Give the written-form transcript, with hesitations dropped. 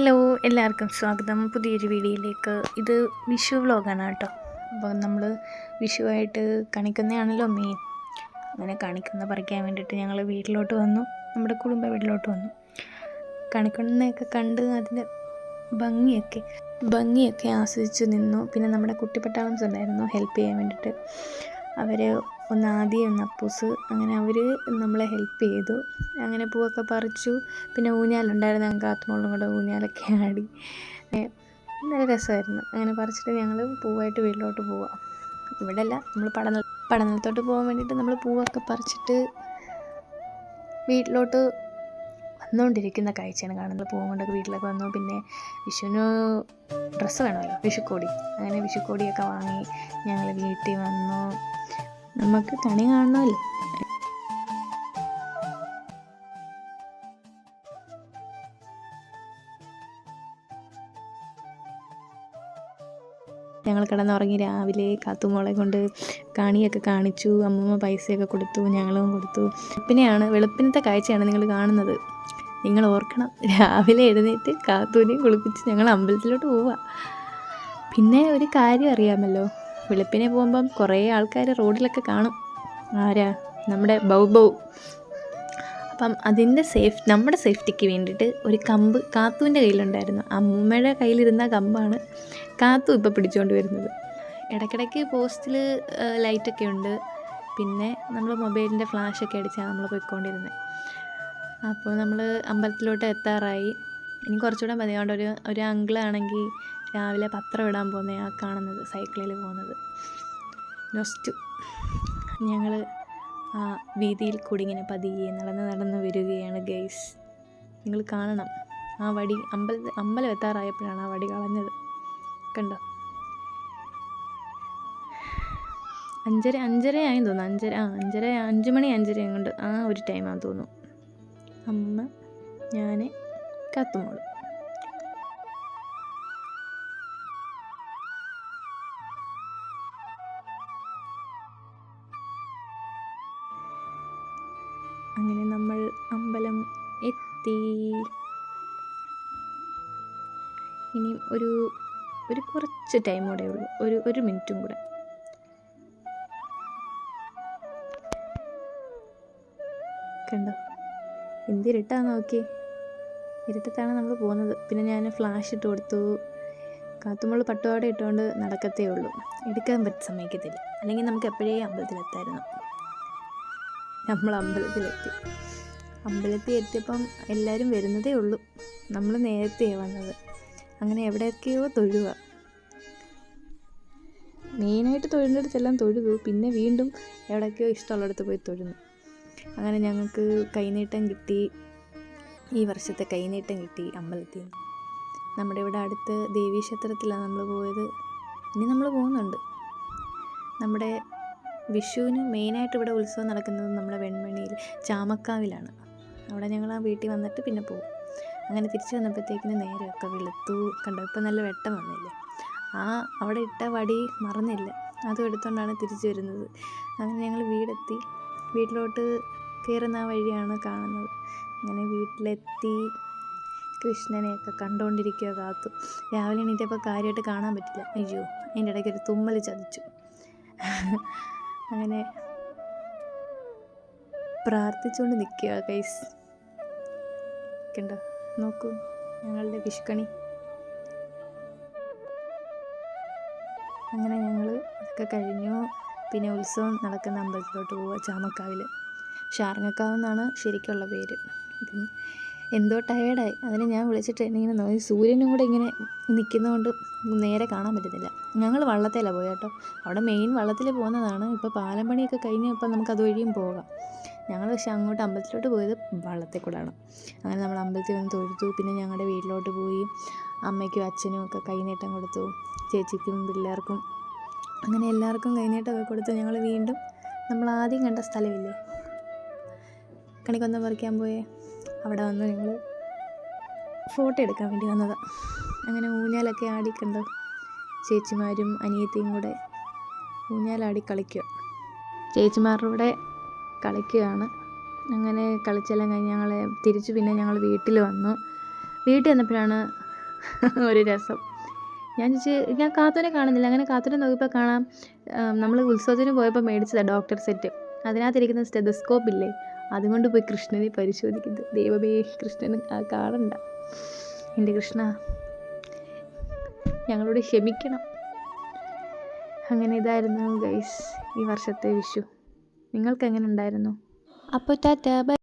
Hello, എല്ലാവർക്കും സ്വാഗതം പുതിയൊരു വീഡിയോയിലേക്ക്. ഇത് വിഷു വ്ളോഗാണ് കേട്ടോ. അപ്പോൾ നമ്മൾ വിഷുവായിട്ട് കണിക്കുന്നതാണല്ലോ മെയിൻ. അങ്ങനെ കണിക്കുന്ന പറിക്കാൻ വേണ്ടിയിട്ട് ഞങ്ങൾ വീട്ടിലോട്ട് വന്നു, നമ്മുടെ കുടുംബ വീട്ടിലോട്ട് വന്നു. കണിക്കുന്നതൊക്കെ കണ്ട് അതിൻ്റെ ഭംഗിയൊക്കെ ആസ്വദിച്ച് നിന്നു. പിന്നെ നമ്മുടെ കുട്ടിപ്പട്ടാളംസ് ഉണ്ടായിരുന്നു ഹെൽപ്പ് ചെയ്യാൻ വേണ്ടിയിട്ട്. അവർ ഒന്ന് ആദ്യം ഒന്ന് അപ്പൂസ്, അങ്ങനെ അവർ നമ്മളെ ഹെൽപ്പ് ചെയ്തു. അങ്ങനെ പൂവൊക്കെ പറിച്ചു. പിന്നെ ഊഞ്ഞാലുണ്ടായിരുന്നു, ഞങ്ങൾക്ക് കാത്തുമോളും കൂടെ ഊഞ്ഞാലൊക്കെ ആടി. നല്ല രസമായിരുന്നു. അങ്ങനെ പറിച്ചിട്ട് ഞങ്ങൾ പൂവായിട്ട് വീട്ടിലോട്ട് പോവാം. ഇവിടെ അല്ല, നമ്മൾ പടനിലത്തോട്ട് പോകാൻ വേണ്ടിയിട്ട് നമ്മൾ പൂവൊക്കെ പറിച്ചിട്ട് വീട്ടിലോട്ട് വന്നുകൊണ്ടിരിക്കുന്ന കാഴ്ചയാണ് കാണുന്നത്. പൂവും കൊണ്ടൊക്കെ വീട്ടിലൊക്കെ വന്നു. പിന്നെ വിഷുവിന് ഡ്രസ്സ് വേണമല്ലോ, വിഷുക്കോടി. അങ്ങനെ വിഷുക്കോടിയൊക്കെ വാങ്ങി ഞങ്ങൾ വീട്ടിൽ വന്നു. നമുക്ക് കണി കാണണമല്ലോ. ഞങ്ങൾ കിടന്നുറങ്ങി. രാവിലെ കാത്തുമോളെ കൊണ്ട് കണിയൊക്കെ കാണിച്ചു. അമ്മൂമ്മ പൈസയൊക്കെ കൊടുത്തു, ഞങ്ങളും കൊടുത്തു. വെളുപ്പിനത്തെ കാഴ്ചയാണ് നിങ്ങൾ കാണുന്നത്. നിങ്ങൾ ഓർക്കണം, രാവിലെ എഴുന്നേറ്റ് കാത്തൂനെയും കുളിപ്പിച്ച് ഞങ്ങൾ അമ്പലത്തിലോട്ട് പോവുക. പിന്നെ ഒരു കാര്യം അറിയാമല്ലോ, വെളുപ്പിനെ പോകുമ്പം കുറേ ആൾക്കാർ റോഡിലൊക്കെ കാണും. ആരാ? നമ്മുടെ ബൗ. അപ്പം അതിൻ്റെ നമ്മുടെ സേഫ്റ്റിക്ക് വേണ്ടിയിട്ട് ഒരു കമ്പ് കാത്തൂൻ്റെ കയ്യിലുണ്ടായിരുന്നു. അമ്മൂമ്മയുടെ കയ്യിലിരുന്ന കമ്പാണ് കാത്തു ഇപ്പോൾ പിടിച്ചുകൊണ്ട് വരുന്നത്. ഇടയ്ക്കിടയ്ക്ക് പോസ്റ്റിൽ ലൈറ്റൊക്കെ ഉണ്ട്. പിന്നെ നമ്മൾ മൊബൈലിൻ്റെ ഫ്ലാഷൊക്കെ അടിച്ചാണ് നമ്മൾ പോയിക്കൊണ്ടിരുന്നത്. അപ്പോൾ നമ്മൾ അമ്പലത്തിലോട്ട് എത്താറായി. ഇനി കുറച്ചുകൂടെ മതി. അതുകൊണ്ട് ഒരു അങ്കിളാണെങ്കിൽ രാവിലെ പത്രം ഇടാൻ പോകുന്നത് ആ കാണുന്നത്, സൈക്കിളിൽ പോകുന്നത്. നൊസ്റ്റു. ഞങ്ങൾ ആ വീതിയിൽ കൂടി ഇങ്ങനെ പതിയെ നടന്ന് വരികയാണ് ഗൈസ്. നിങ്ങൾ കാണണം, ആ വടി അമ്പലം എത്താറായപ്പോഴാണ് ആ വടി കളഞ്ഞത്. കണ്ടോ? 5:30 തോന്നുന്നു. 5 മണി 5:30 കൊണ്ട് ആ ഒരു ടൈമാണെന്ന് തോന്നുന്നു. അമ്മ, ഞാൻ, കാത്തുമോള്. അങ്ങനെ നമ്മൾ അമ്പലം എത്തി. ഇനിയും ഒരു കുറച്ച് ടൈം കൂടെ ഉള്ളൂ, ഒരു മിനിറ്റും കൂടെ. കണ്ടോ എന്തിരുട്ടാന്ന് നോക്കി. ഇരുട്ടത്താണ് നമ്മൾ പോകുന്നത്. പിന്നെ ഞാൻ ഫ്ലാഷ് ഇട്ട് കൊടുത്തു. കാത്തുമോള് പട്ടുപാവാട ഇട്ടുകൊണ്ട് നടക്കത്തേ ഉള്ളൂ, എടുക്കാൻ സമ്മതിക്കത്തില്ല. അല്ലെങ്കിൽ നമുക്ക് എപ്പോഴേ അമ്പലത്തിലെത്തായിരുന്നു. നമ്മൾ അമ്പലത്തിൽ എത്തിയപ്പം എല്ലാവരും വരുന്നതേ ഉള്ളൂ. നമ്മൾ നേരത്തെയാണ് വന്നത്. അങ്ങനെ എവിടെയൊക്കെയോ തൊഴുക. മെയിനായിട്ട് തൊഴുന്നിടത്തെല്ലാം തൊഴുതു. പിന്നെ വീണ്ടും എവിടെയൊക്കെയോ ഇഷ്ടമുള്ളിടത്ത് പോയി തൊഴുന്നു. അങ്ങനെ ഞങ്ങൾക്ക് കൈനീട്ടം കിട്ടി. ഈ വർഷത്തെ കൈനീട്ടം കിട്ടി അമ്പലത്തിൽ നിന്ന്. നമ്മുടെ ഇവിടെ അടുത്ത് ദേവീക്ഷേത്രത്തിലാണ് നമ്മൾ പോയത്. ഇനി നമ്മൾ പോകുന്നുണ്ട്. നമ്മുടെ വിഷുവിന് മെയിനായിട്ട് ഇവിടെ ഉത്സവം നടക്കുന്നത് നമ്മുടെ വെൺമണിയിൽ ചാമക്കാവിലാണ്. അവിടെ ഞങ്ങൾ ആ വീട്ടിൽ വന്നിട്ട് പിന്നെ പോകും. അങ്ങനെ തിരിച്ചു വന്നപ്പോഴത്തേക്കിന് നേരെയൊക്കെ വെളുത്തു. കണ്ടോ, ഇപ്പം നല്ല വെട്ടം വന്നില്ലേ. അവിടെ ഇട്ട വടി മറന്നില്ല, അതും എടുത്തുകൊണ്ടാണ് തിരിച്ചു വരുന്നത്. അങ്ങനെ ഞങ്ങൾ വീടെത്തി. വീട്ടിലോട്ട് കയറുന്ന ആ വഴിയാണ് കാണുന്നത്. അങ്ങനെ വീട്ടിലെത്തി കൃഷ്ണനെയൊക്കെ കണ്ടുകൊണ്ടിരിക്കുക കാത്തു. രാവിലെ എണീറ്റപ്പോൾ കാര്യമായിട്ട് കാണാൻ പറ്റില്ല. അയ്യോ, അതിൻ്റെ ഇടയ്ക്ക് ഒരു തുമ്മൽ ചതിച്ചു. അങ്ങനെ പ്രാർത്ഥിച്ചുകൊണ്ട് നിൽക്കുക ഗൈസ്. കണ്ടോ, നോക്കൂ ഞങ്ങളുടെ വിഷുക്കണി. അങ്ങനെ ഞങ്ങൾ ഇതൊക്കെ കഴിഞ്ഞു. പിന്നെ ഉത്സവം നടക്കുന്ന അമ്പലത്തിലോട്ട് പോവുക, ചാമക്കാവിൽ. ഷാർങ്ങക്കാവ് എന്നാണ് ശരിക്കുള്ള പേര്. അപ്പം എന്തോ ടയേർഡായി. അതിന് ഞാൻ വിളിച്ചിട്ട് ഇങ്ങനെ നോക്കി. സൂര്യനും കൂടെ ഇങ്ങനെ നിൽക്കുന്നതുകൊണ്ട് നേരെ കാണാൻ പറ്റുന്നില്ല. ഞങ്ങൾ വള്ളത്തിലാണ് പോയത് കേട്ടോ. അവിടെ മെയിൻ വള്ളത്തിൽ പോകുന്നതാണ്. ഇപ്പോൾ പാലം പണിയൊക്കെ കഴിഞ്ഞപ്പോൾ നമുക്ക് അതുവഴിയും പോകാം. ഞങ്ങൾ പക്ഷേ അങ്ങോട്ട് അമ്പലത്തിലോട്ട് പോയത് വള്ളത്തിൽ കൂടെയാണ്. അങ്ങനെ നമ്മൾ അമ്പലത്തിൽ വന്ന് തൊഴുതു. പിന്നെ ഞങ്ങളുടെ വീട്ടിലോട്ട് പോയി. അമ്മയ്ക്കും അച്ഛനും ഒക്കെ കൈനീട്ടം കൊടുത്തു, ചേച്ചിക്കും പിള്ളേർക്കും. അങ്ങനെ എല്ലാവർക്കും കൈനീട്ടമൊക്കെ കൊടുത്തു. ഞങ്ങൾ വീണ്ടും നമ്മൾ ആദ്യം കണ്ട സ്ഥലമില്ലേ, കണിക്കൊന്ന പറിക്കാൻ പോയേ, അവിടെ വന്ന് ഞങ്ങൾ ഫോട്ടോ എടുക്കാൻ വേണ്ടി വന്നതാണ്. അങ്ങനെ ഊഞ്ഞാലൊക്കെ ആടിക്കണ്ടോ, ചേച്ചിമാരും അനിയത്തിയും കൂടെ ഊഞ്ഞാലാടി കളിക്കുക. ചേച്ചിമാരുടെ കൂടെ കളിക്കുകയാണ്. അങ്ങനെ കളിച്ചെല്ലാം കഴിഞ്ഞ് പിന്നെ ഞങ്ങൾ വീട്ടിൽ വന്നു. വീട്ടിൽ വന്നപ്പോഴാണ് ഒരു രസം. ഞാൻ കാത്തൂനെ കാണുന്നില്ല. അങ്ങനെ കാത്തൂനെ നോക്കിയപ്പോൾ കാണാം, നമ്മൾ ഉത്സവത്തിന് പോയപ്പോൾ മേടിച്ചതാണ് ഡോക്ടർ സെറ്റ്. അതിനകത്തിരിക്കുന്ന സ്റ്റെതസ്കോപ്പ് ഇല്ലേ, അതുകൊണ്ട് പോയി കൃഷ്ണനെ പരിശോധിക്കുന്നത്. ദൈവമേ, കൃഷ്ണന് കാണണ്ട. എൻ്റെ കൃഷ്ണ, ഞങ്ങളോട് ക്ഷമിക്കണം. അങ്ങനെ ഇതായിരുന്നു ഗൈസ് ഈ വർഷത്തെ വിഷു. നിങ്ങൾക്ക് എങ്ങനെ ഉണ്ടായിരുന്നു? അപ്പോൾ ടാറ്റാ ബൈ.